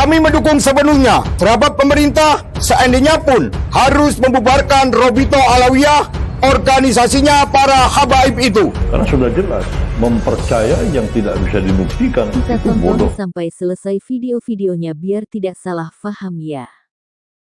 Kami mendukung sepenuhnya terhadap pemerintah seandainya pun harus membubarkan Robito Alawiyah, organisasinya para habaib itu. Karena sudah jelas, mempercaya yang tidak bisa dibuktikan Kita itu bodoh. tonton sampai selesai video-videonya biar tidak salah faham ya.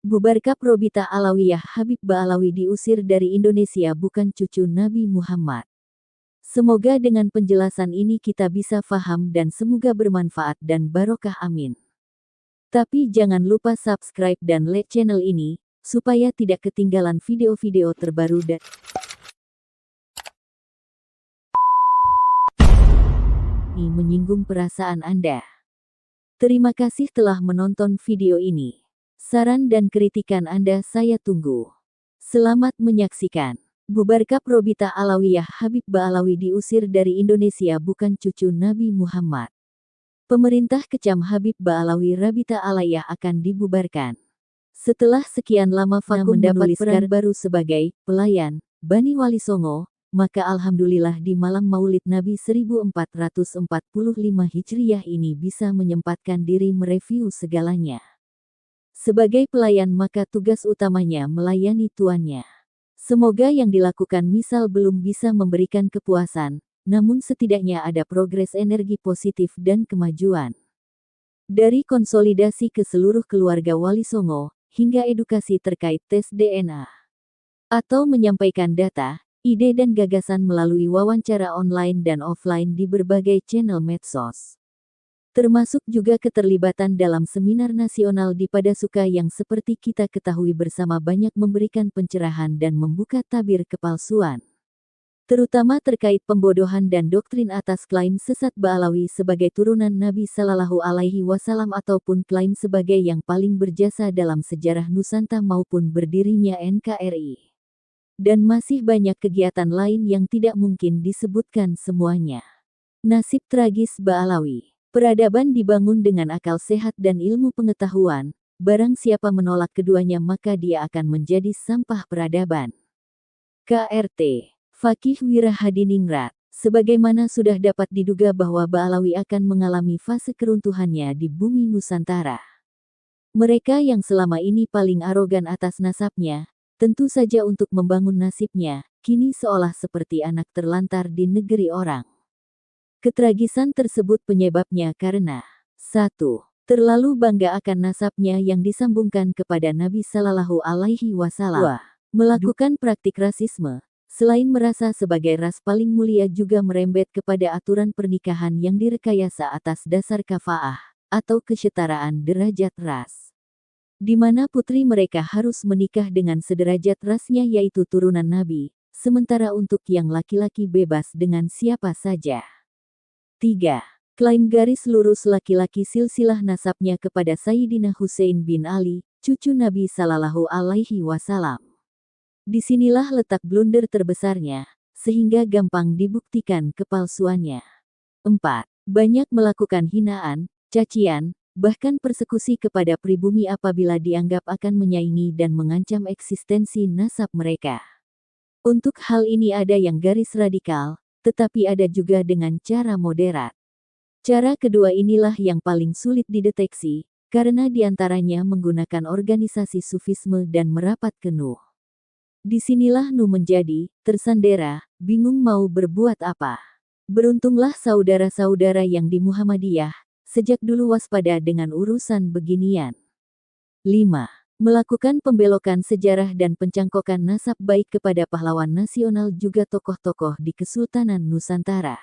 Bubarkap Robita Alawiyah, Habib Ba'alawi diusir dari Indonesia bukan cucu Nabi Muhammad. Semoga dengan penjelasan ini kita bisa faham dan semoga bermanfaat dan barokah amin. Tapi jangan lupa subscribe dan like channel ini, supaya tidak ketinggalan video-video terbaru dan ini menyinggung perasaan Anda. Terima kasih telah menonton video ini. Saran dan kritikan Anda saya tunggu. Selamat menyaksikan. Bubarkap Robita Alawiyah, Habib Ba'alawi diusir dari Indonesia bukan cucu Nabi Muhammad. Pemerintah kecam Habib Ba'alawi Rabita Alawiyah akan dibubarkan. Setelah sekian lama vakum mendapat peran baru sebagai pelayan Bani Wali Songo, maka alhamdulillah di malam Maulid Nabi 1445 Hijriah ini bisa menyempatkan diri mereview segalanya. Sebagai pelayan maka tugas utamanya melayani tuannya. Semoga yang dilakukan misal belum bisa memberikan kepuasan, namun setidaknya ada progres energi positif dan kemajuan. Dari konsolidasi ke seluruh keluarga Wali Songo, hingga edukasi terkait tes DNA. Atau menyampaikan data, ide dan gagasan melalui wawancara online dan offline di berbagai channel medsos. Termasuk juga keterlibatan dalam seminar nasional di Padasuka yang seperti kita ketahui bersama banyak memberikan pencerahan dan membuka tabir kepalsuan. Terutama terkait pembodohan dan doktrin atas klaim sesat Ba'alawi sebagai turunan Nabi Sallallahu Alaihi Wasallam ataupun klaim sebagai yang paling berjasa dalam sejarah Nusantara maupun berdirinya NKRI. Dan masih banyak kegiatan lain yang tidak mungkin disebutkan semuanya. Nasib tragis Ba'alawi. Peradaban dibangun dengan akal sehat dan ilmu pengetahuan, barang siapa menolak keduanya maka dia akan menjadi sampah peradaban. KRT Fakih Wirahadiningrat, sebagaimana sudah dapat diduga bahwa Ba'alawi akan mengalami fase keruntuhannya di bumi Nusantara. Mereka yang selama ini paling arogan atas nasabnya, tentu saja untuk membangun nasibnya, kini seolah seperti anak terlantar di negeri orang. Ketragisan tersebut penyebabnya karena 1. Terlalu bangga akan nasabnya yang disambungkan kepada Nabi Sallallahu Alaihi Wasallam. 2. Melakukan praktik rasisme, selain merasa sebagai ras paling mulia juga merembet kepada aturan pernikahan yang direkayasa atas dasar kafaah, atau kesetaraan derajat ras. Di mana putri mereka harus menikah dengan sederajat rasnya yaitu turunan Nabi, sementara untuk yang laki-laki bebas dengan siapa saja. 3. Klaim garis lurus laki-laki silsilah nasabnya kepada Sayyidina Husain bin Ali, cucu Nabi Sallallahu Alaihi Wasallam. Disinilah letak blunder terbesarnya, sehingga gampang dibuktikan kepalsuannya. 4. Banyak melakukan hinaan, cacian, bahkan persekusi kepada pribumi apabila dianggap akan menyaingi dan mengancam eksistensi nasab mereka. Untuk hal ini ada yang garis radikal, tetapi ada juga dengan cara moderat. Cara kedua inilah yang paling sulit dideteksi, karena diantaranya menggunakan organisasi sufisme dan merapat ke Nuh. Disinilah Nuh menjadi tersandera, bingung mau berbuat apa. Beruntunglah saudara-saudara yang di Muhammadiyah, sejak dulu waspada dengan urusan beginian. 5. Melakukan pembelokan sejarah dan pencangkokan nasab baik kepada pahlawan nasional juga tokoh-tokoh di Kesultanan Nusantara.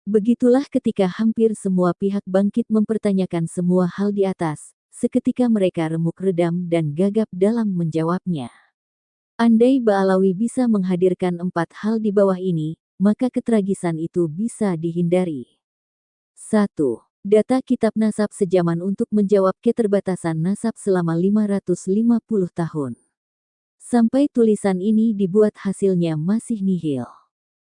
Begitulah ketika hampir semua pihak bangkit mempertanyakan semua hal di atas, seketika mereka remuk redam dan gagap dalam menjawabnya. Andai Ba'alawi bisa menghadirkan 4 hal di bawah ini, maka ketragisan itu bisa dihindari. 1. Data kitab nasab sejaman untuk menjawab keterbatasan nasab selama 550 tahun. Sampai tulisan ini dibuat hasilnya masih nihil.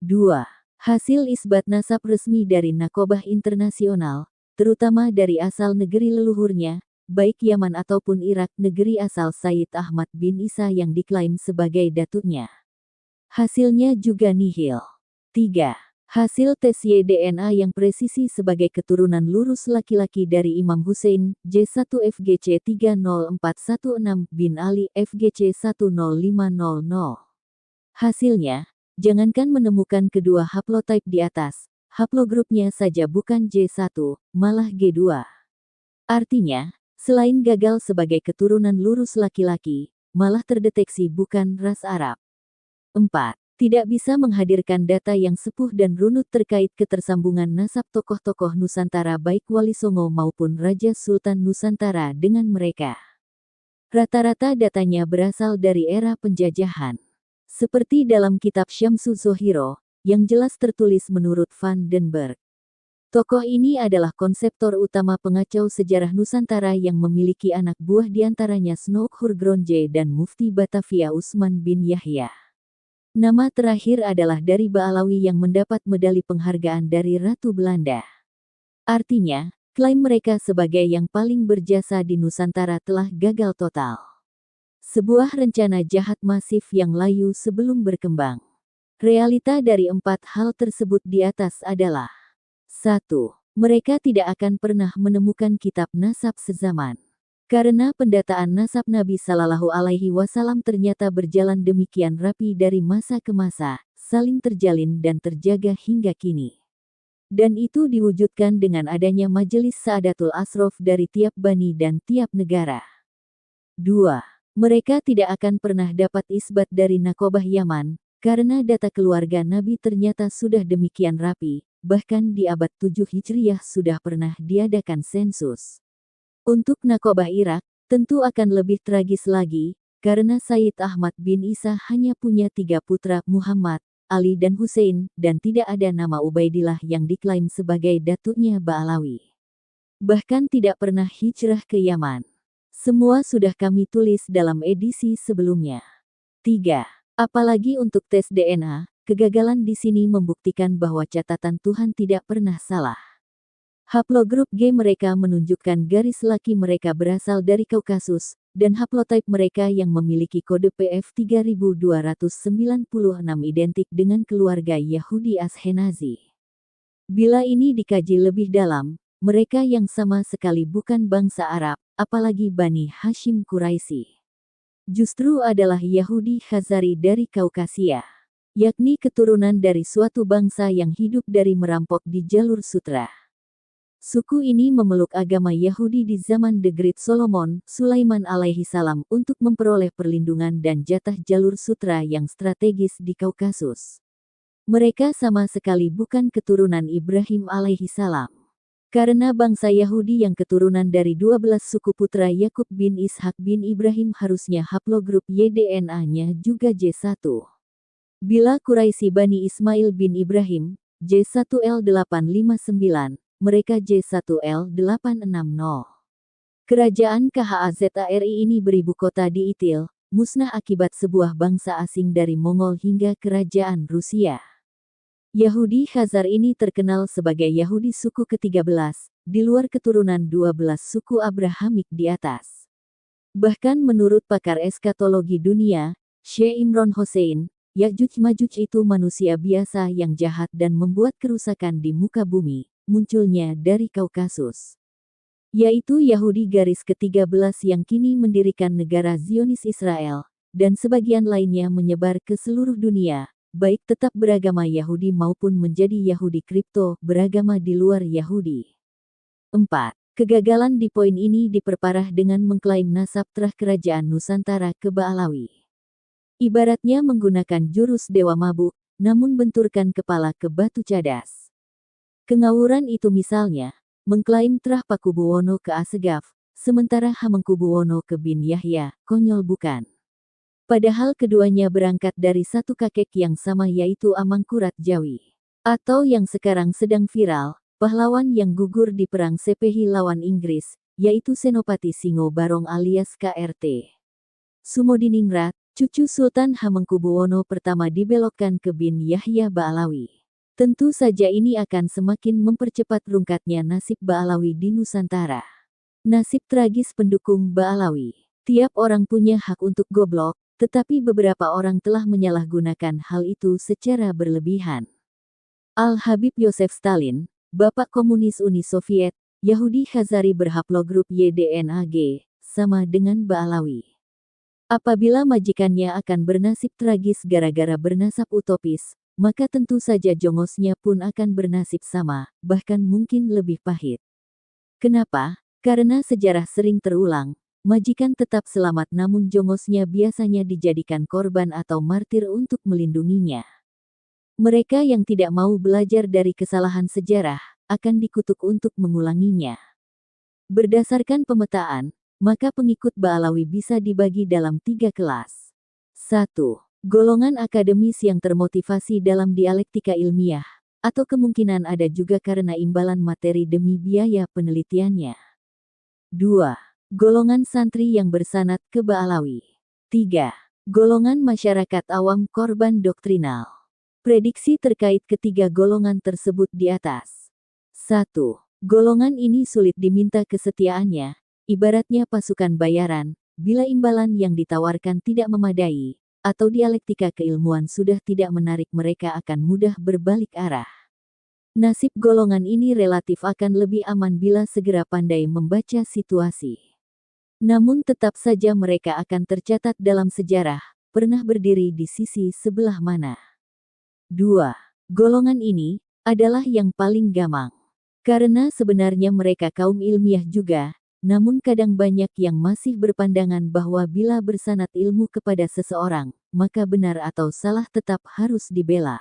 2. Hasil isbat nasab resmi dari Nakobah Internasional, terutama dari asal negeri leluhurnya, baik Yaman ataupun Irak negeri asal Sayyid Ahmad bin Isa yang diklaim sebagai datuknya. Hasilnya juga nihil. 3. Hasil tes Y-DNA yang presisi sebagai keturunan lurus laki-laki dari Imam Hussein, J1 FGC 30416 bin Ali FGC 10500. Hasilnya, jangankan menemukan kedua haplotype di atas, haplogrupnya saja bukan J1, malah G2. Artinya, selain gagal sebagai keturunan lurus laki-laki, malah terdeteksi bukan ras Arab. 4. Tidak bisa menghadirkan data yang sepuh dan runut terkait ketersambungan nasab tokoh-tokoh Nusantara baik Wali Songo maupun Raja Sultan Nusantara dengan mereka. Rata-rata datanya berasal dari era penjajahan. Seperti dalam kitab Syamsu Zohiro, yang jelas tertulis menurut Van den Berg. Tokoh ini adalah konseptor utama pengacau sejarah Nusantara yang memiliki anak buah diantaranya Snoek Hurgronje dan Mufti Batavia Usman bin Yahya. Nama terakhir adalah dari Baalawi yang mendapat medali penghargaan dari Ratu Belanda. Artinya, klaim mereka sebagai yang paling berjasa di Nusantara telah gagal total. Sebuah rencana jahat masif yang layu sebelum berkembang. Realita dari 4 hal tersebut di atas adalah 1. Mereka tidak akan pernah menemukan kitab nasab sezaman. Karena pendataan nasab Nabi Sallallahu Alaihi Wasallam ternyata berjalan demikian rapi dari masa ke masa, saling terjalin dan terjaga hingga kini. Dan itu diwujudkan dengan adanya Majelis Saadatul Asrof dari tiap bani dan tiap negara. 2. Mereka tidak akan pernah dapat isbat dari Nakobah Yaman, karena data keluarga Nabi ternyata sudah demikian rapi, bahkan di abad 7 Hijriyah sudah pernah diadakan sensus. Untuk Nakobah Irak, tentu akan lebih tragis lagi, karena Sayyid Ahmad bin Isa hanya punya 3 putra Muhammad, Ali dan Hussein, dan tidak ada nama Ubaidillah yang diklaim sebagai datuknya Baalawi. Bahkan tidak pernah hijrah ke Yaman. Semua sudah kami tulis dalam edisi sebelumnya. 3. Apalagi untuk tes DNA, kegagalan di sini membuktikan bahwa catatan Tuhan tidak pernah salah. Haplogrup G mereka menunjukkan garis laki mereka berasal dari Kaukasus, dan haplotype mereka yang memiliki kode PF 3296 identik dengan keluarga Yahudi Askenazi. Bila ini dikaji lebih dalam, mereka yang sama sekali bukan bangsa Arab, apalagi Bani Hashim Quraisy. Justru adalah Yahudi Khazari dari Kaukasia, yakni keturunan dari suatu bangsa yang hidup dari merampok di jalur sutra. Suku ini memeluk agama Yahudi di zaman The Great Solomon, Sulaiman alaihi salam untuk memperoleh perlindungan dan jatah jalur sutra yang strategis di Kaukasus. Mereka sama sekali bukan keturunan Ibrahim alaihi salam. Karena bangsa Yahudi yang keturunan dari 12 suku putra Yakub bin Ishak bin Ibrahim harusnya haplogrup Y-DNA-nya juga J1. Bila Quraisy Bani Ismail bin Ibrahim, J1L859, mereka J1L860. Kerajaan KHAZARI ini beribu kota di Itil, musnah akibat sebuah bangsa asing dari Mongol hingga kerajaan Rusia. Yahudi Khazar ini terkenal sebagai Yahudi suku ke-13, di luar keturunan 12 suku Abrahamik di atas. Bahkan menurut pakar eskatologi dunia, Syekh Imron Hossein, Ya'juj-Ma'juj itu manusia biasa yang jahat dan membuat kerusakan di muka bumi, munculnya dari Kaukasus. Yaitu Yahudi garis ke-13 yang kini mendirikan negara Zionis Israel, dan sebagian lainnya menyebar ke seluruh dunia, baik tetap beragama Yahudi maupun menjadi Yahudi kripto, beragama di luar Yahudi. 4. Kegagalan di poin ini diperparah dengan mengklaim nasab terah kerajaan Nusantara ke Baalawi. Ibaratnya menggunakan jurus dewa mabuk, namun benturkan kepala ke batu cadas. Kengawuran itu misalnya, mengklaim terah Pakubuwono ke Asegaf, sementara Hamengkubuwono ke bin Yahya, konyol bukan. Padahal keduanya berangkat dari satu kakek yang sama yaitu Amangkurat Jawi. Atau yang sekarang sedang viral, pahlawan yang gugur di perang Sepehi lawan Inggris, yaitu Senopati Singo Barong alias KRT. Sumodiningrat, cucu Sultan Hamengkubuwono pertama dibelokkan ke bin Yahya Baalawi. Tentu saja ini akan semakin mempercepat rungkatnya nasib Baalawi di Nusantara. Nasib tragis pendukung Baalawi. Tiap orang punya hak untuk goblok, tetapi beberapa orang telah menyalahgunakan hal itu secara berlebihan. Al-Habib Yosef Stalin, Bapak Komunis Uni Soviet, Yahudi Khazari berhaplogrup YDNAG, sama dengan Ba'alawi. Apabila majikannya akan bernasib tragis gara-gara bernasab utopis, maka tentu saja jongosnya pun akan bernasib sama, bahkan mungkin lebih pahit. Kenapa? Karena sejarah sering terulang, majikan tetap selamat namun jongosnya biasanya dijadikan korban atau martir untuk melindunginya. Mereka yang tidak mau belajar dari kesalahan sejarah, akan dikutuk untuk mengulanginya. Berdasarkan pemetaan, maka pengikut Ba'alawi bisa dibagi dalam 3 kelas. 1. Golongan akademis yang termotivasi dalam dialektika ilmiah, atau kemungkinan ada juga karena imbalan materi demi biaya penelitiannya. 2. Golongan santri yang bersanad ke Ba'alawi. 3. Golongan masyarakat awam korban doktrinal. Prediksi terkait ketiga golongan tersebut di atas. 1. Golongan ini sulit diminta kesetiaannya, ibaratnya pasukan bayaran, bila imbalan yang ditawarkan tidak memadai, atau dialektika keilmuan sudah tidak menarik mereka akan mudah berbalik arah. Nasib golongan ini relatif akan lebih aman bila segera pandai membaca situasi. Namun tetap saja mereka akan tercatat dalam sejarah, pernah berdiri di sisi sebelah mana. 2. Golongan ini adalah yang paling gamang. Karena sebenarnya mereka kaum ilmiah juga, namun kadang banyak yang masih berpandangan bahwa bila bersanad ilmu kepada seseorang, maka benar atau salah tetap harus dibela.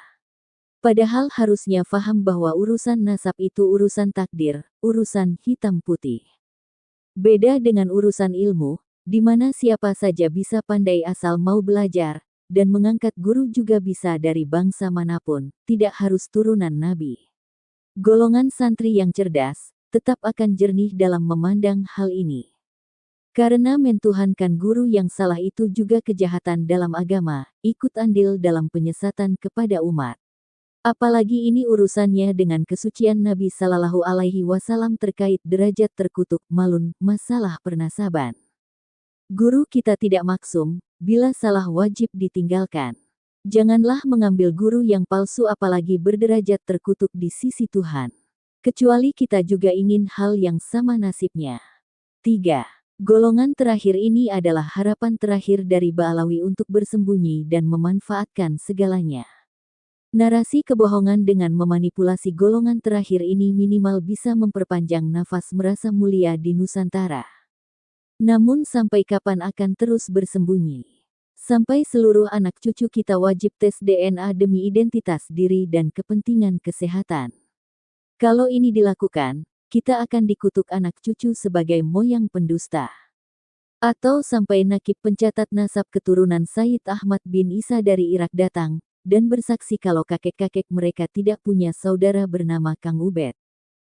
Padahal harusnya faham bahwa urusan nasab itu urusan takdir, urusan hitam putih. Beda dengan urusan ilmu, di mana siapa saja bisa pandai asal mau belajar, dan mengangkat guru juga bisa dari bangsa manapun, tidak harus turunan nabi. Golongan santri yang cerdas, tetap akan jernih dalam memandang hal ini. Karena mentuhankan guru yang salah itu juga kejahatan dalam agama, ikut andil dalam penyesatan kepada umat. Apalagi ini urusannya dengan kesucian Nabi Sallallahu Alaihi Wasallam terkait derajat terkutuk malun, masalah pernasaban. Guru kita tidak maksum, bila salah wajib ditinggalkan. Janganlah mengambil guru yang palsu apalagi berderajat terkutuk di sisi Tuhan. Kecuali kita juga ingin hal yang sama nasibnya. 3. Golongan terakhir ini adalah harapan terakhir dari Ba'alawi untuk bersembunyi dan memanfaatkan segalanya. Narasi kebohongan dengan memanipulasi golongan terakhir ini minimal bisa memperpanjang nafas merasa mulia di Nusantara. Namun sampai kapan akan terus bersembunyi? Sampai seluruh anak cucu kita wajib tes DNA demi identitas diri dan kepentingan kesehatan. Kalau ini dilakukan, kita akan dikutuk anak cucu sebagai moyang pendusta. Atau sampai nakib pencatat nasab keturunan Sayyid Ahmad bin Isa dari Irak datang, dan bersaksi kalau kakek-kakek mereka tidak punya saudara bernama Kang Ubed.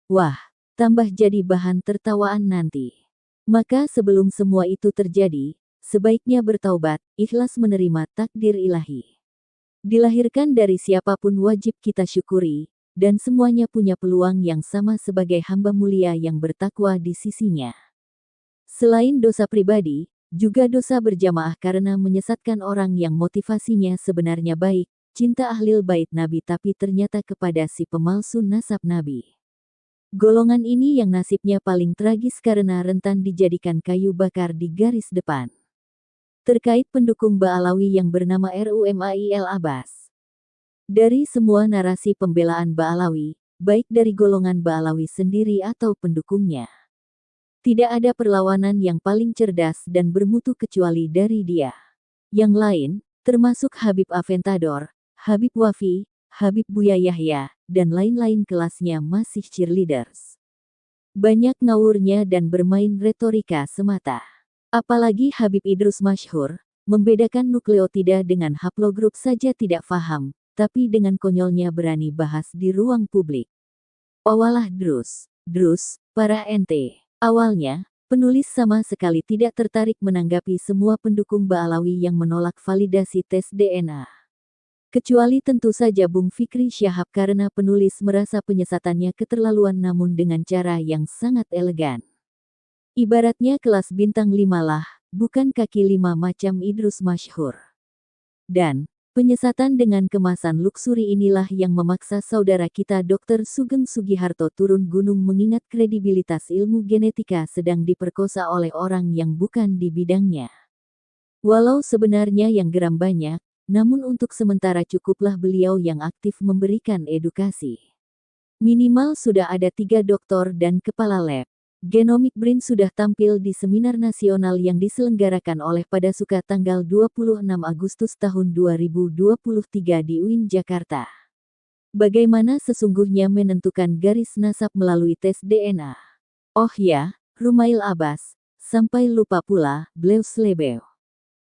Wah, tambah jadi bahan tertawaan nanti. Maka sebelum semua itu terjadi, sebaiknya bertaubat, ikhlas menerima takdir ilahi. Dilahirkan dari siapapun wajib kita syukuri, dan semuanya punya peluang yang sama sebagai hamba mulia yang bertakwa di sisinya. Selain dosa pribadi, juga dosa berjamaah karena menyesatkan orang yang motivasinya sebenarnya baik, cinta ahlil bait Nabi tapi ternyata kepada si pemalsu nasab Nabi. Golongan ini yang nasibnya paling tragis karena rentan dijadikan kayu bakar di garis depan. Terkait pendukung Ba'alawi yang bernama Rumail Abbas. Dari semua narasi pembelaan Ba'alawi, baik dari golongan Ba'alawi sendiri atau pendukungnya, tidak ada perlawanan yang paling cerdas dan bermutu kecuali dari dia. Yang lain, termasuk Habib Aventador, Habib Wafi, Habib Buya Yahya, dan lain-lain kelasnya masih cheerleaders. Banyak ngawurnya dan bermain retorika semata. Apalagi Habib Idrus Masyhur, membedakan nukleotida dengan haplogrup saja tidak faham, tapi dengan konyolnya berani bahas di ruang publik. Wawalah Drus, para ente. Awalnya, penulis sama sekali tidak tertarik menanggapi semua pendukung Ba'alawi yang menolak validasi tes DNA. Kecuali tentu saja Bung Fikri Syahab karena penulis merasa penyesatannya keterlaluan namun dengan cara yang sangat elegan. Ibaratnya kelas bintang 5 lah, bukan kaki 5 macam Idrus Masyhur. Dan, Penyesatan dengan kemasan luksuri inilah yang memaksa saudara kita Dr. Sugeng Sugiharto turun gunung mengingat kredibilitas ilmu genetika sedang diperkosa oleh orang yang bukan di bidangnya. Walau sebenarnya yang geram banyak, namun untuk sementara cukuplah beliau yang aktif memberikan edukasi. Minimal sudah ada 3 doktor dan kepala lab. Genomic Brain sudah tampil di seminar nasional yang diselenggarakan oleh Padasuka tanggal 26 Agustus tahun 2023 di UIN Jakarta. Bagaimana sesungguhnya menentukan garis nasab melalui tes DNA? Oh ya, Rumail Abbas, sampai lupa pula, Bleus Lebeu.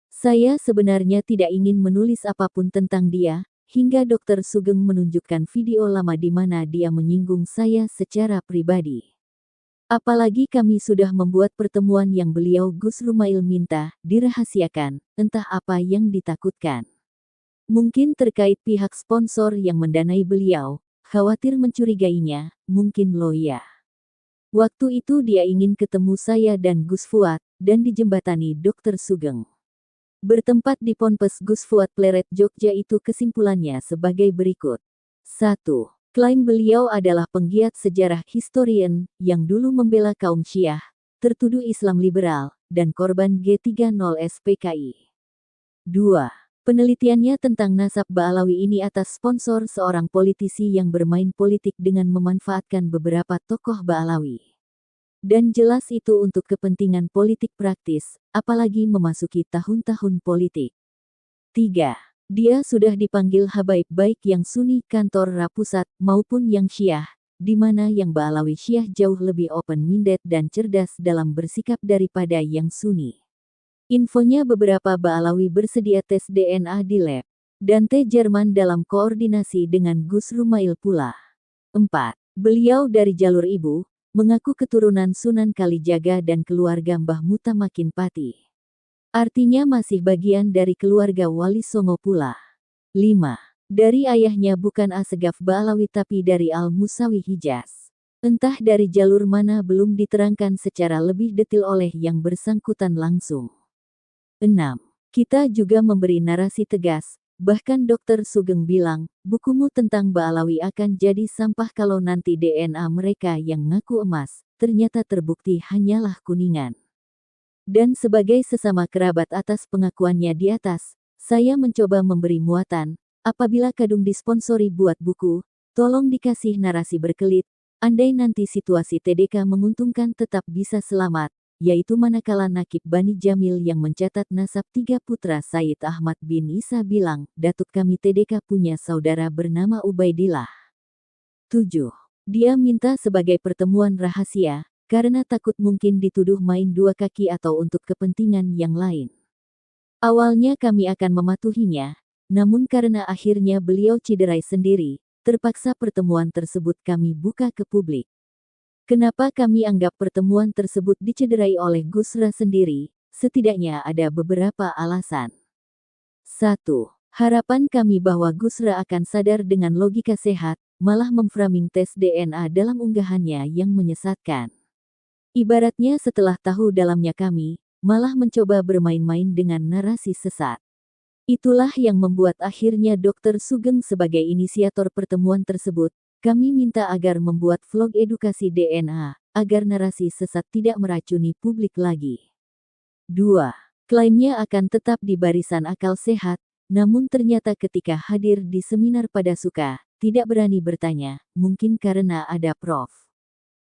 Saya sebenarnya tidak ingin menulis apapun tentang dia, hingga Dr. Sugeng menunjukkan video lama di mana dia menyinggung saya secara pribadi. Apalagi kami sudah membuat pertemuan yang beliau Gus Rumail minta dirahasiakan, entah apa yang ditakutkan. Mungkin terkait pihak sponsor yang mendanai beliau, khawatir mencurigainya, mungkin lo ya. Waktu itu dia ingin ketemu saya dan Gus Fuad, dan dijembatani Dr. Sugeng. Bertempat di Ponpes Gus Fuad Pleret Jogja itu kesimpulannya sebagai berikut. 1. Klaim beliau adalah penggiat sejarah historian, yang dulu membela kaum Syiah, tertuduh Islam liberal, dan korban G30 SPKI. 2. Penelitiannya tentang nasab Ba'alawi ini atas sponsor seorang politisi yang bermain politik dengan memanfaatkan beberapa tokoh Ba'alawi. Dan jelas itu untuk kepentingan politik praktis, apalagi memasuki tahun-tahun politik. 3. Dia sudah dipanggil habaib baik yang Sunni kantor Rapusat maupun yang Syiah, di mana yang Ba'alawi Syiah jauh lebih open-minded dan cerdas dalam bersikap daripada yang Sunni. Infonya beberapa Ba'alawi bersedia tes DNA di lab. Dante Jerman dalam koordinasi dengan Gus Rumail pula. 4. Beliau dari jalur ibu, mengaku keturunan Sunan Kalijaga dan keluarga Mbah Mutamakin Pati. Artinya masih bagian dari keluarga Wali Songo pula. 5. Dari ayahnya bukan Asegaf Ba'alawi tapi dari Al-Musawi Hijaz. Entah dari jalur mana belum diterangkan secara lebih detail oleh yang bersangkutan langsung. 6. Kita juga memberi narasi tegas, bahkan Dr. Sugeng bilang, bukumu tentang Ba'alawi akan jadi sampah kalau nanti DNA mereka yang ngaku emas, ternyata terbukti hanyalah kuningan. Dan sebagai sesama kerabat atas pengakuannya di atas, saya mencoba memberi muatan, apabila kadung disponsori buat buku, tolong dikasih narasi berkelit, andai nanti situasi TDK menguntungkan tetap bisa selamat, yaitu manakala Nakib Bani Jamil yang mencatat nasab 3 putra Said Ahmad bin Isa bilang, Datuk kami TDK punya saudara bernama Ubaidillah. 7. Dia minta sebagai pertemuan rahasia, karena takut mungkin dituduh main 2 kaki atau untuk kepentingan yang lain. Awalnya kami akan mematuhinya, namun karena akhirnya beliau cederai sendiri, terpaksa pertemuan tersebut kami buka ke publik. Kenapa kami anggap pertemuan tersebut dicederai oleh Gusra sendiri? Setidaknya ada beberapa alasan. 1. Harapan kami bahwa Gusra akan sadar dengan logika sehat, malah memframing tes DNA dalam unggahannya yang menyesatkan. Ibaratnya setelah tahu dalamnya kami, malah mencoba bermain-main dengan narasi sesat. Itulah yang membuat akhirnya Dr. Sugeng sebagai inisiator pertemuan tersebut, kami minta agar membuat vlog edukasi DNA, agar narasi sesat tidak meracuni publik lagi. 2. Klaimnya akan tetap di barisan akal sehat, namun ternyata ketika hadir di seminar Padasuka, tidak berani bertanya, mungkin karena ada Prof.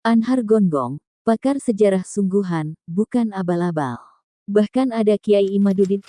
Anhar Gonggong, pakar sejarah sungguhan, bukan abal-abal. Bahkan ada Kiai Imaduddin